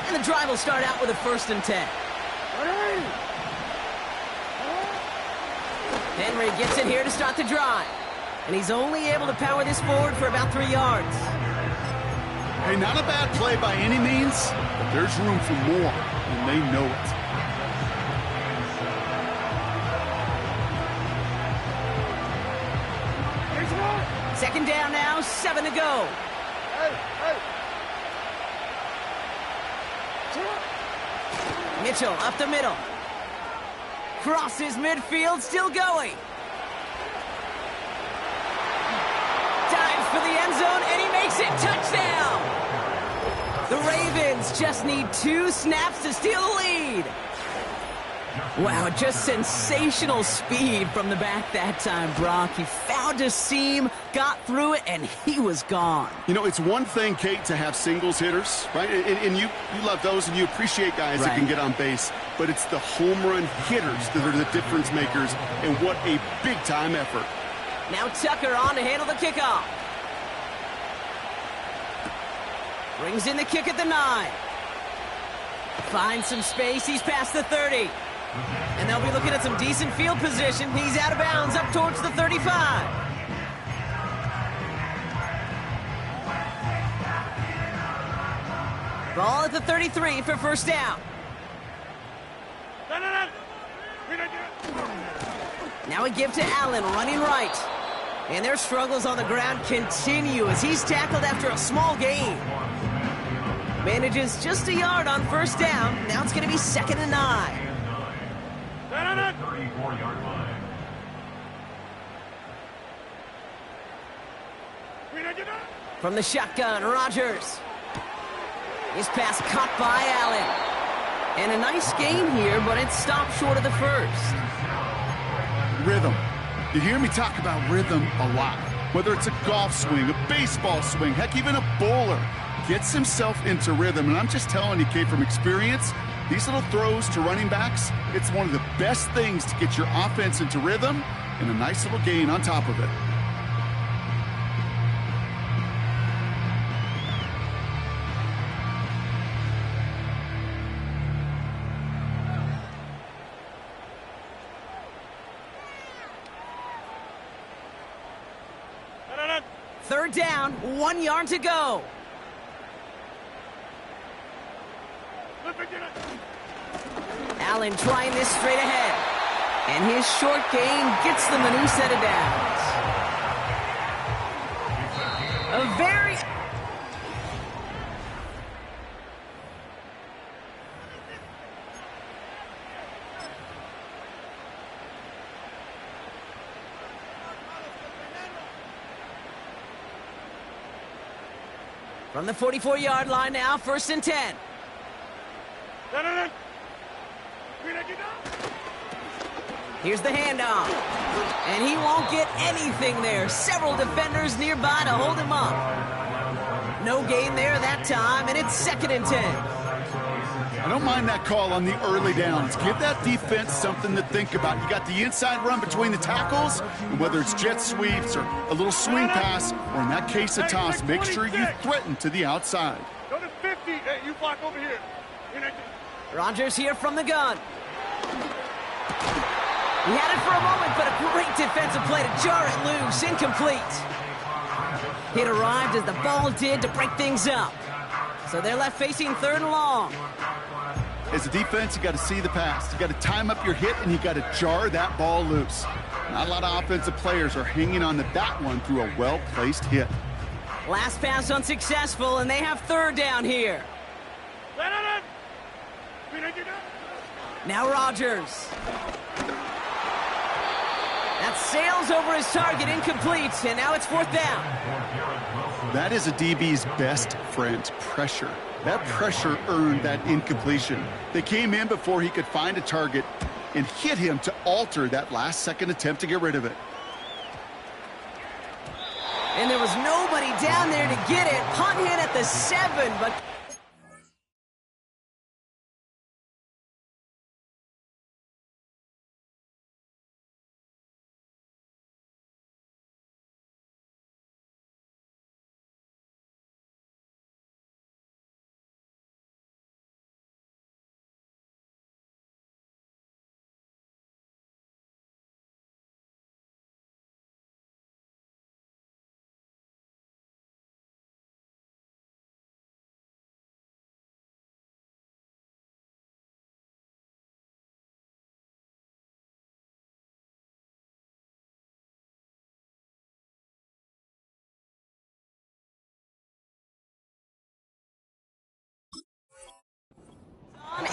And the drive will start out with a 1st and 10. Henry gets it here to start the drive. And he's only able to power this forward for about 3 yards. Hey, not a bad play by any means, but there's room for more, and they know it. Second down now, 7 to go. Mitchell up the middle. Crosses midfield, still going. Dives for the end zone, and he makes it. Touchdown! The Ravens just need 2 snaps to steal the lead. Wow, just sensational speed from the back that time, Brock. He found a seam, got through it, and he was gone. You know, it's one thing, Kate, to have singles hitters, right? And you love those, and you appreciate guys that can get on base. But it's the home run hitters that are the difference makers, and what a big-time effort. Now Tucker on to handle the kickoff. Brings in the kick at the 9. Finds some space. He's past the 30. And they'll be looking at some decent field position. He's out of bounds up towards the 35. Ball at the 33 for first down. Now a give to Allen, running right. And their struggles on the ground continue as he's tackled after a small gain. Manages just a yard on first down. Now it's going to be 2nd and 9. 34-yard line. From the shotgun, Rodgers. His pass caught by Allen. And a nice gain here, but it stopped short of the first. Rhythm. You hear me talk about rhythm a lot. Whether it's a golf swing, a baseball swing, heck, even a bowler gets himself into rhythm. And I'm just telling you, Kate, from experience, these little throws to running backs, it's one of the best things to get your offense into rhythm and a nice little gain on top of it. Third down, 1 yard to go. Allen trying this straight ahead. And his short gain gets them a new set of downs. A very... From the 44-yard line now, 1st and 10. Here's the handoff. And he won't get anything there. Several defenders nearby to hold him up. No gain there that time, and it's 2nd and 10. I don't mind that call on the early downs. Give that defense something to think about. You got the inside run between the tackles, and whether it's jet sweeps or a little swing pass, or in that case a toss, make sure you threaten to the outside. Go to 50. Hey, you block over here. Rodgers here from the gun. He had it for a moment, but a great defensive play to jar it loose. Incomplete. It arrived as the ball did to break things up. So they're left facing 3rd and long. As a defense, you got to see the pass. You got to time up your hit, and you got to jar that ball loose. Not a lot of offensive players are hanging on to that one through a well-placed hit. Last pass unsuccessful, and they have 3rd down here. Now Rodgers. That sails over his target, incomplete, and now it's 4th down. That is a DB's best friend, pressure. That pressure earned that incompletion. They came in before he could find a target and hit him to alter that last-second attempt to get rid of it. And there was nobody down there to get it. Punt hit at the 7, but...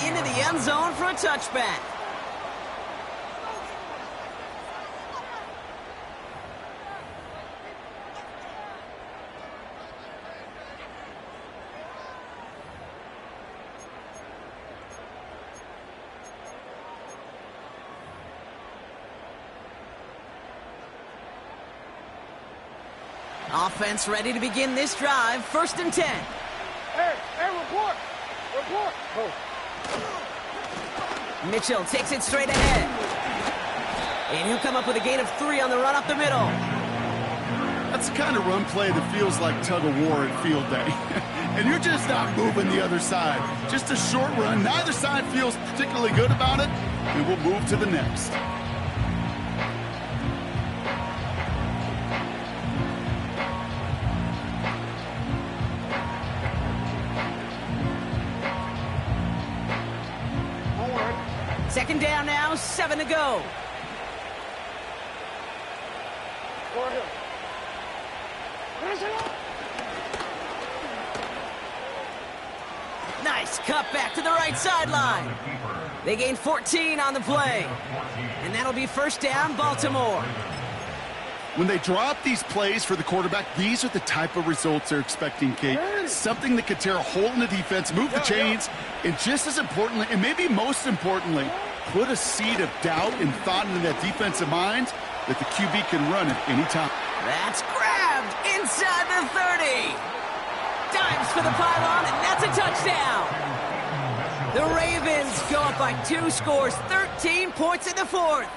into the end zone for a touchback. Offense ready to begin this drive. 1st and 10. Hey, report! Report! Oh. Mitchell takes it straight ahead. And he'll come up with a gain of 3 on the run up the middle. That's the kind of run play that feels like tug-of-war at field day. And you're just not moving the other side. Just a short run. Neither side feels particularly good about it. And we'll move to the next. Second down now, 7 to go. Go ahead. Nice cut back to the right sideline. They gain 14 on the play. And that'll be 1st down, Baltimore. When they drop these plays for the quarterback, these are the type of results they're expecting, Kate. Something that could tear a hole in the defense, move the chains, and just as importantly, and maybe most importantly, put a seed of doubt and thought into that defensive mind that the QB can run at any time. That's grabbed inside the 30. Dives for the pylon, and that's a touchdown. The Ravens go up by 2 scores, 13 points in the 4th.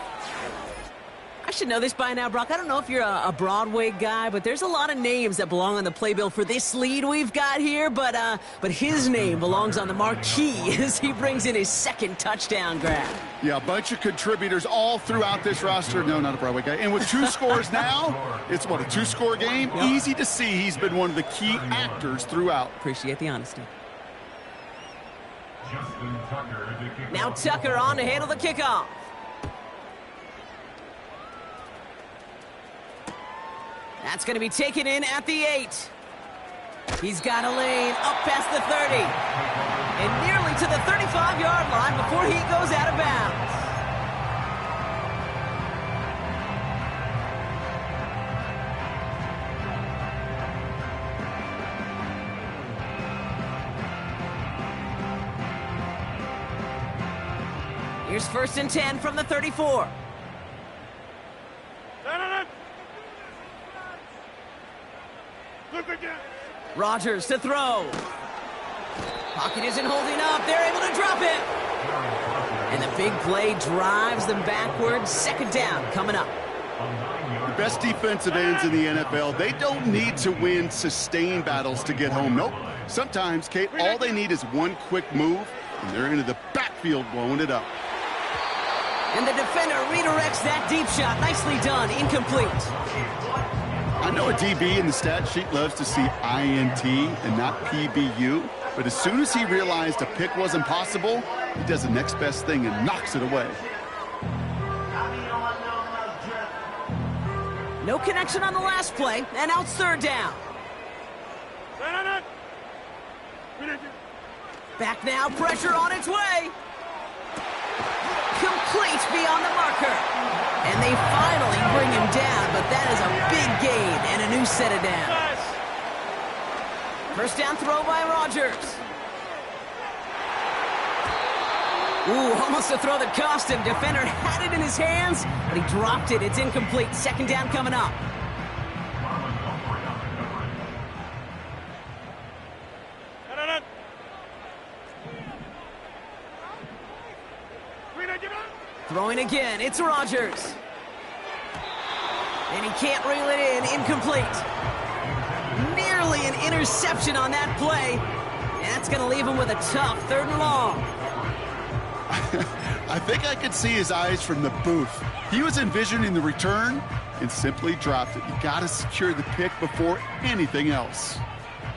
I should know this by now, Brock. I don't know if you're a Broadway guy, but there's a lot of names that belong on the playbill for this lead we've got here, but his name belongs on the marquee as he brings in his 2nd touchdown grab. Yeah, a bunch of contributors all throughout this roster. No, not a Broadway guy. And with 2 scores now, it's what, a 2-score game? Yep. Easy to see he's been one of the key actors throughout. Appreciate the honesty. Justin Tucker to kick Now off. Tucker on to handle the kickoff. That's going to be taken in at the 8. He's got a lane up past the 30. And nearly to the 35-yard line before he goes out of bounds. Here's 1st and 10 from the 34. Look again. Rodgers to throw. Pocket isn't holding up. They're able to drop it. And the big play drives them backwards. 2nd down coming up. The best defensive ends in the NFL, they don't need to win sustained battles to get home. Nope. Sometimes, Kate, all they need is one quick move, and they're into the backfield blowing it up. And the defender redirects that deep shot. Nicely done. Incomplete. I know a DB in the stat sheet loves to see INT and not PBU, but as soon as he realized a pick wasn't possible, he does the next best thing and knocks it away. No connection on the last play, and now it's 3rd down. Back now, pressure on its way. Complete beyond the marker. And they finally bring him down, but that is a big gain and a new set of downs. 1st down throw by Rodgers. Ooh, almost a throw that cost him. Defender had it in his hands, but he dropped it. It's incomplete. 2nd down coming up. Throwing again, it's Rodgers. And he can't reel it in, incomplete. Nearly an interception on that play. And that's going to leave him with a tough 3rd and long. I think I could see his eyes from the booth. He was envisioning the return and simply dropped it. You got to secure the pick before anything else.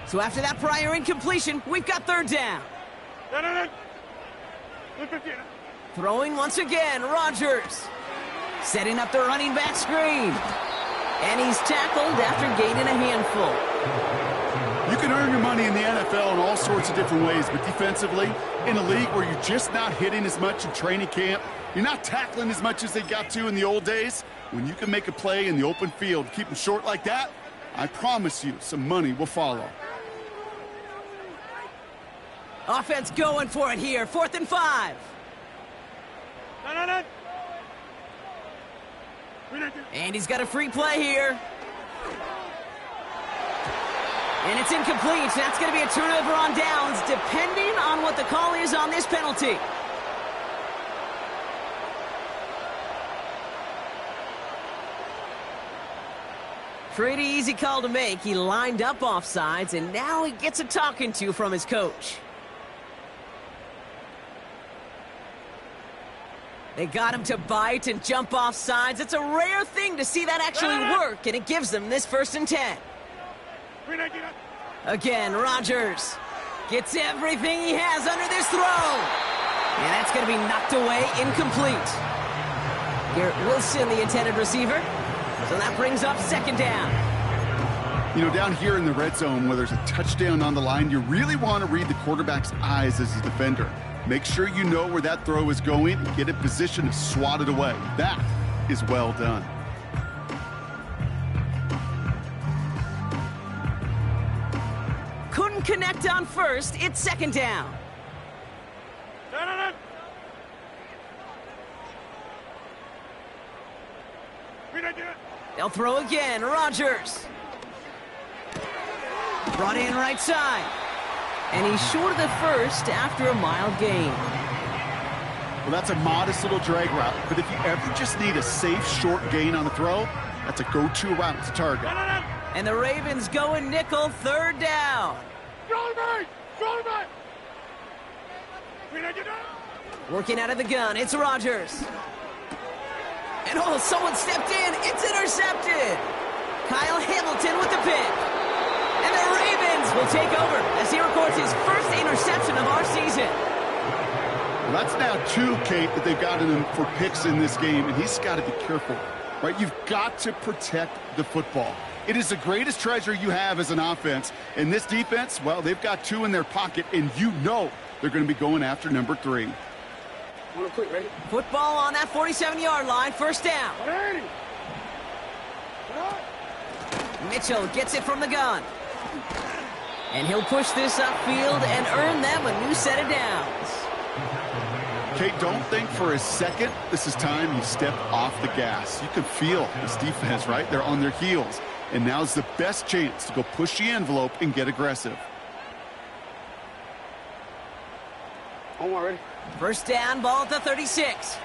So after that prior incompletion, we've got 3rd down. Throwing once again, Rodgers. Setting up the running back screen. And he's tackled after gaining a handful. You can earn your money in the NFL in all sorts of different ways, but defensively, in a league where you're just not hitting as much in training camp, you're not tackling as much as they got to in the old days, when you can make a play in the open field, keep them short like that, I promise you some money will follow. Offense going for it here. 4th and 5. No. And he's got a free play here. And it's incomplete. That's going to be a turnover on downs, depending on what the call is on this penalty. Pretty easy call to make. He lined up offsides, and now he gets a talking to from his coach. They got him to bite and jump off sides. It's a rare thing to see that actually work, and it gives them this 1st and 10. Again, Rodgers gets everything he has under this throw. And that's going to be knocked away, incomplete. Garrett Wilson, the intended receiver. So that brings up 2nd down. You know, down here in the red zone where there's a touchdown on the line, you really want to read the quarterback's eyes as a defender. Make sure you know where that throw is going and get in position to swat it away. That is well done. Couldn't connect on 1st. It's 2nd down. No. They'll throw again. Rodgers. Brought in right side. And he's short of the 1st after a mild gain. Well, that's a modest little drag route, but if you ever just need a safe, short gain on a throw, that's a go-to route to target. And the Ravens going nickel, 3rd down. Working out of the gun, it's Rodgers. And oh, someone stepped in. It's intercepted. Kyle Hamilton with the pick. And the Ravens will take over as he records his 1st interception of our season. Well, that's now 2, Kate, that they've gotten him for picks in this game, and he's got to be careful, right? You've got to protect the football. It is the greatest treasure you have as an offense. And this defense, well, they've got 2 in their pocket, and you know they're going to be going after number 3. Quick, ready? Football on that 47-yard line, 1st down. Mitchell gets it from the gun. And he'll push this upfield and earn them a new set of downs. Kate, don't think for a second this is time you step off the gas. You can feel this defense, right? They're on their heels. And now's the best chance to go push the envelope and get aggressive. Ready? 1st down, ball at the 36.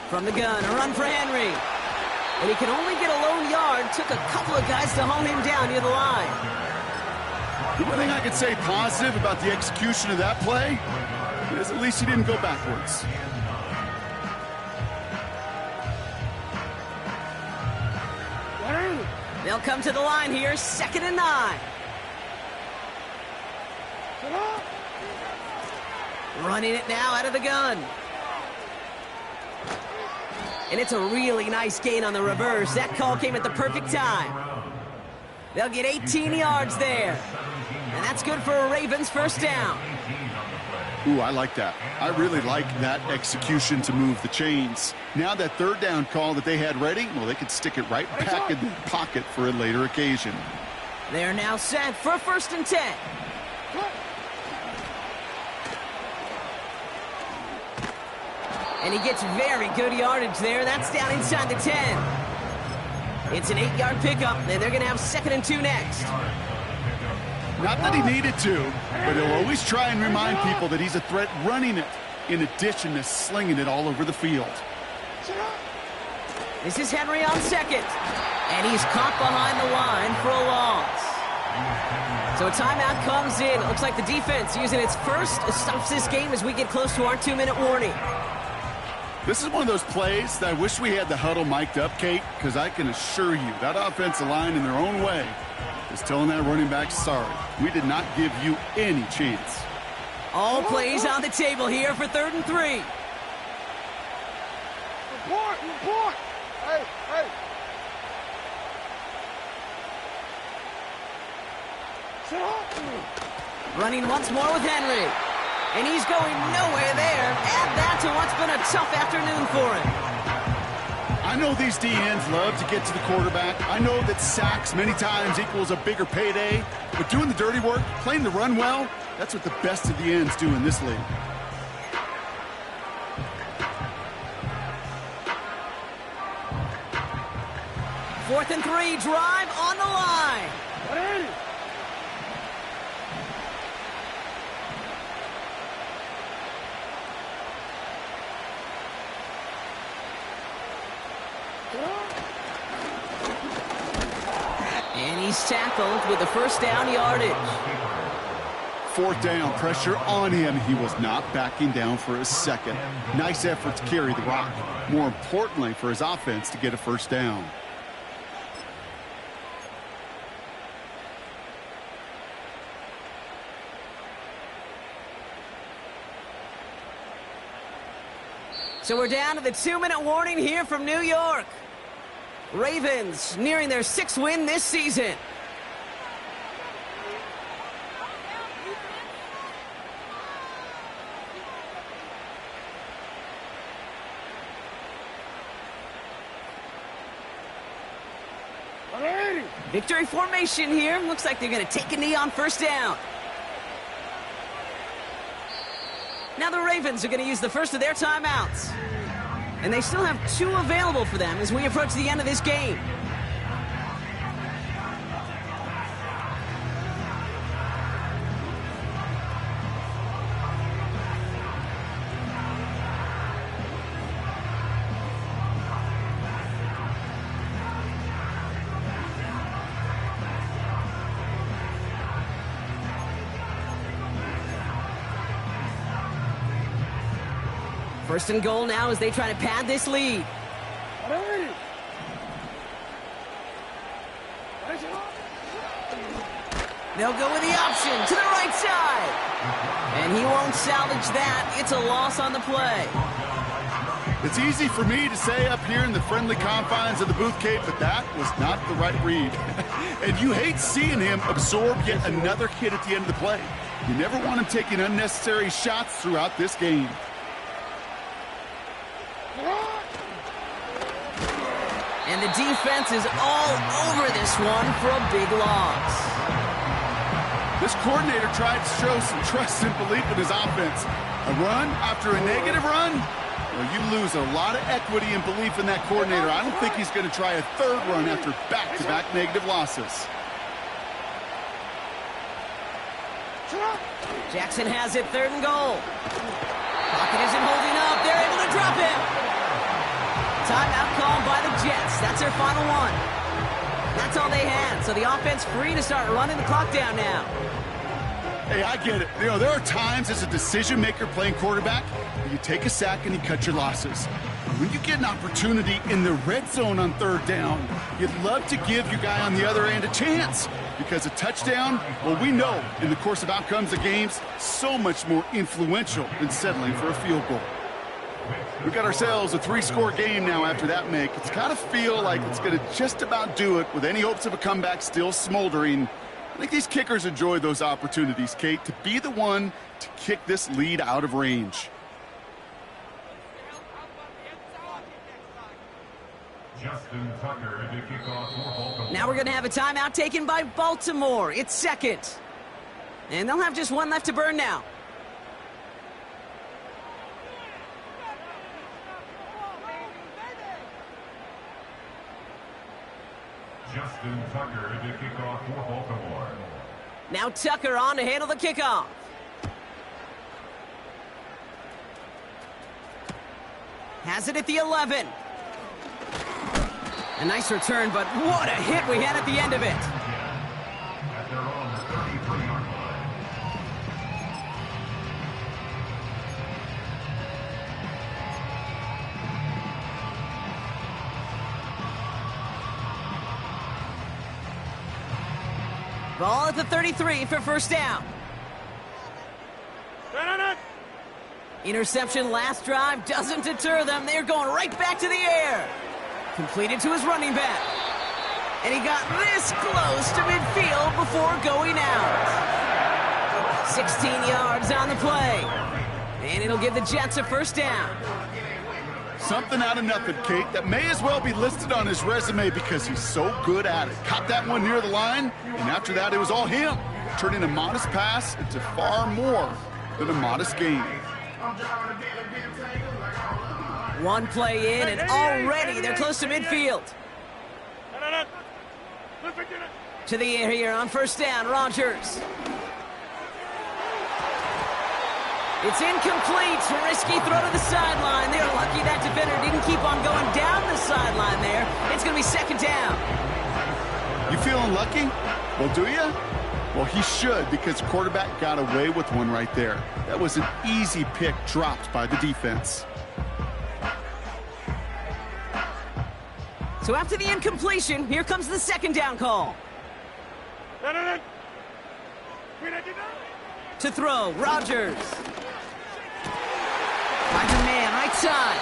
From the gun, a run for Henry. And he can only get a lone yard. Took a couple of guys to hold him down near the line. The one thing I could say positive about the execution of that play is at least he didn't go backwards. They'll come to the line here, 2nd and 9. Running it now out of the gun. And it's a really nice gain on the reverse. That call came at the perfect time. They'll get 18 yards there. And that's good for a Ravens 1st down. Ooh, I like that. I really like that execution to move the chains. Now that 3rd down call that they had ready, well, they could stick it right back in the pocket for a later occasion. They're now set for 1st and 10. And he gets very good yardage there. That's down inside the 10. It's an 8-yard pickup, and they're going to have 2nd and 2 next. Not that he needed to, but he'll always try and remind people that he's a threat running it, in addition to slinging it all over the field. This is Henry on 2nd. And he's caught behind the line for a loss. So a timeout comes in. It looks like the defense using its first stops this game as we get close to our 2-minute warning. This is one of those plays that I wish we had the huddle mic'd up, Kate, because I can assure you that offensive line in their own way is telling that running back, sorry, we did not give you any chance. All plays on the table here for 3rd and 3. Report! Hey! Running once more with Henry. And he's going nowhere there. Add that to what's been a tough afternoon for him. I know these DNs love to get to the quarterback. I know that sacks many times equals a bigger payday. But doing the dirty work, playing the run well, that's what the best of the ends do in this league. Fourth and 3, drive on the line. And he's tackled with the first down yardage. Fourth down, pressure on him. He was not backing down for a second. Nice effort to carry the rock. More importantly, for his offense to get a first down. So we're down to the 2-minute warning here from New York. Ravens nearing their 6th win this season. Victory formation here. Looks like they're going to take a knee on first down. Now the Ravens are going to use the first of their timeouts. And they still have 2 available for them as we approach the end of this game. First and goal now as they try to pad this lead. They'll go with the option to the right side. And he won't salvage that. It's a loss on the play. It's easy for me to say up here in the friendly confines of the booth, Kate, but that was not the right read. And you hate seeing him absorb yet another hit at the end of the play. You never want him taking unnecessary shots throughout this game. And the defense is all over this one for a big loss. This coordinator tried to show some trust and belief in his offense. A run after a negative run? Well, you lose a lot of equity and belief in that coordinator. I don't think he's going to try a third run after back-to-back negative losses. Jackson has it, 3rd and goal. Pocket isn't holding up. They're able to drop him. Timeout called by the Jets. That's their final one. That's all they had. So the offense free to start running the clock down now. Hey, I get it. You know, there are times as a decision maker playing quarterback, you take a sack and you cut your losses. When you get an opportunity in the red zone on 3rd down, you'd love to give your guy on the other end a chance. Because a touchdown, well, we know in the course of outcomes of games, so much more influential than settling for a field goal. We got ourselves a 3-score game now after that make. It's got to feel like it's going to just about do it with any hopes of a comeback still smoldering. I think these kickers enjoy those opportunities, Kate, to be the one to kick this lead out of range. Justin Tucker to kick off for Baltimore. Now we're going to have a timeout taken by Baltimore. It's 2nd. And they'll have just 1 left to burn now. Justin Tucker to kick off for Baltimore. Now Tucker on to handle the kickoff. Has it at the 11. A nice return, but what a hit we had at the end of it. At their own 33-yard line. Ball at the 33 for first down. Interception last drive doesn't deter them. They're going right back to the air. Completed to his running back. And he got this close to midfield before going out. 16 yards on the play. And it'll give the Jets a first down. Something out of nothing, Kate, that may as well be listed on his resume because he's so good at it. Caught that one near the line, and after that, it was all him, turning a modest pass into far more than a modest gain. One play in, and already they're close to midfield. To the air here on first down, Rodgers. It's incomplete. Risky throw to the sideline. They're lucky that defender didn't keep on going down the sideline there. It's going to be second down. You feeling lucky? Well, do you? Well, he should, because the quarterback got away with one right there. That was an easy pick dropped by the defense. So after the incompletion, here comes the second down call. To throw, Rodgers. Finds a man right side.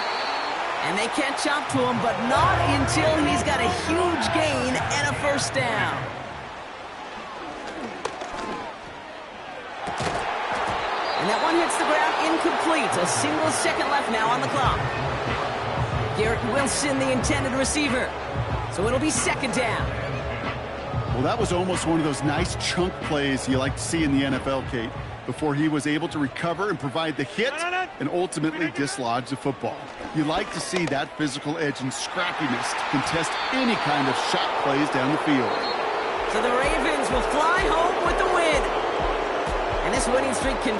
And they catch up to him, but not until he's got a huge gain and a first down. And that one hits the ground incomplete. A single second left now on the clock. Garrett Wilson, the intended receiver. So it'll be second down. Well, that was almost one of those nice chunk plays you like to see in the NFL, Kate, before he was able to recover and provide the hit and ultimately dislodge the football. You like to see that physical edge and scrappiness to contest any kind of shot plays down the field. So the Ravens will fly home with the win. And this winning streak can